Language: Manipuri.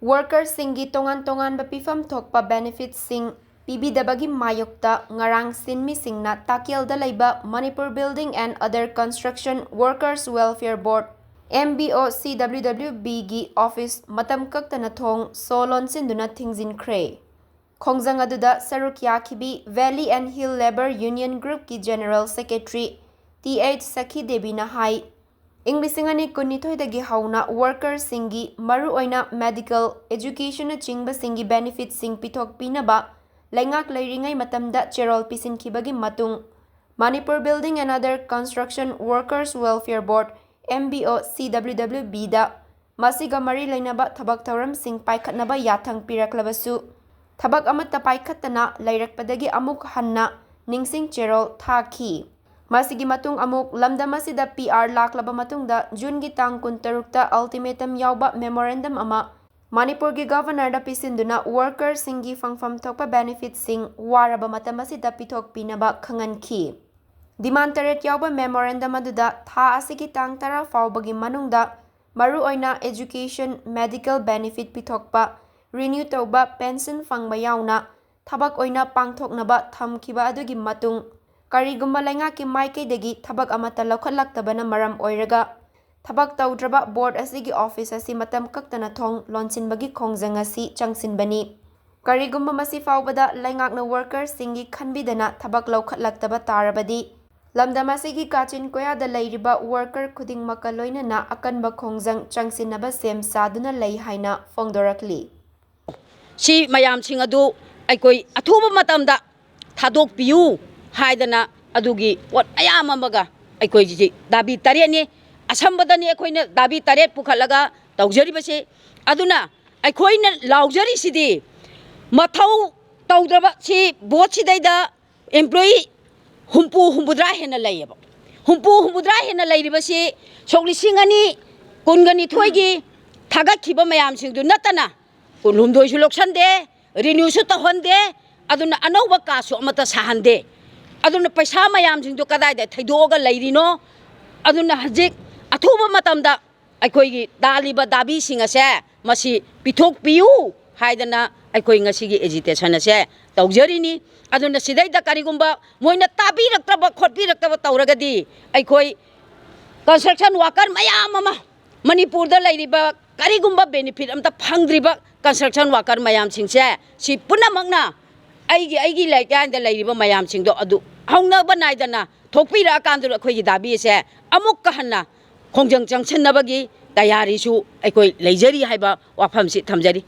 Workers singi tongan-tongan ba Pifam thokpa benefits sing pibidabagi maiyokta ngarang sinmi singna takialda laiba Manipur Building and Other Construction Workers Welfare Board MBOCWWB gi office matam kaktana thong lonsinkhre thingzinkhre. Khongjang aduda saruk yakibi Valley and Hill Labor Union Group ki General Secretary TH Sakhi Devi na hai. Inglisingani kunithoidagi hauna workers singi maru oina medical education chingba singi benefits sing pithok pinaba laingak lairingai matamda cherol pisin khibagi matung Manipur Building and Other Construction Workers Welfare Board MBOCWWB da masiga mari lainaba thabak tauram sing paikhatnaba yathang piraklabasu thabak amata paikhatana lairakpadagi amuk hanna ningsing cherol thaki. Masigi matung amuk lamdam asida PR laklaba matungda June gi tang 16 ultimatum yauba memorandum ama Manipur gi governor da pisinduna workers singi fangfam thokpa benefits sing waraba matam asida pithok pinaba khanganki. Demand taret yauba memorandum aduda tha asigi tang tara faubagi manungda maru oina education medical benefit pithokpa renew tauba pension fangba yauna thabak oina pangthoknaba thamkiba adugi matung Karigumba laingaki maikaidagi thabak amata laukhatlaktabana maram oiraga thabak taudraba board asigi office asi matam kaktana thong lonsinbagi khongjang asi changsinbani. Karigumba masi faubada laingakna workers singi khanbidana thabak laukhatlaktaba tarabadi lamdam asigi kachin koyada lairiba worker khudingmaka loinana akanba khongjang changsinaba sem saduna lei haina fongdorakli. Si mayam sing adu aikoi athuba matamda thadok piu haidana adugi wat ayama maga aikoi ji dabi tare ni asambada ni akoina dabi tare pukhalaga tawjari base aduna aikoina laujari sidi mathau tawdraba si bot sidaida employee humpudra hena layaba humpudra hena lairibase soglisingani kungani thoigi thagakhiba mayam singdu natana kulumdoi su loksande renew su tahonde aduna anauba kasu amata sahande aduna paisa mayam singdo kadaida thaidoga lairino aduna hajik athuba matamda aikoigi daliba dabi singase masi pithok piu haidana aikoi ngasigi agitation ase tawjarini aduna sidaida karigumba moina tabiraktraba khotbiraktaba tawragadi aikoi construction worker mayam ama Manipur da lairiba karigumba benefit amta phangdriba construction worker mayam singse si punamangna aigi laikanda lairiba mayam singdo adu haunaba naidana thokpira akandu akhoi dabi se amuk kahana khongjang changchenabagi tayari su aikoi leijari haiba wafam si thamjari.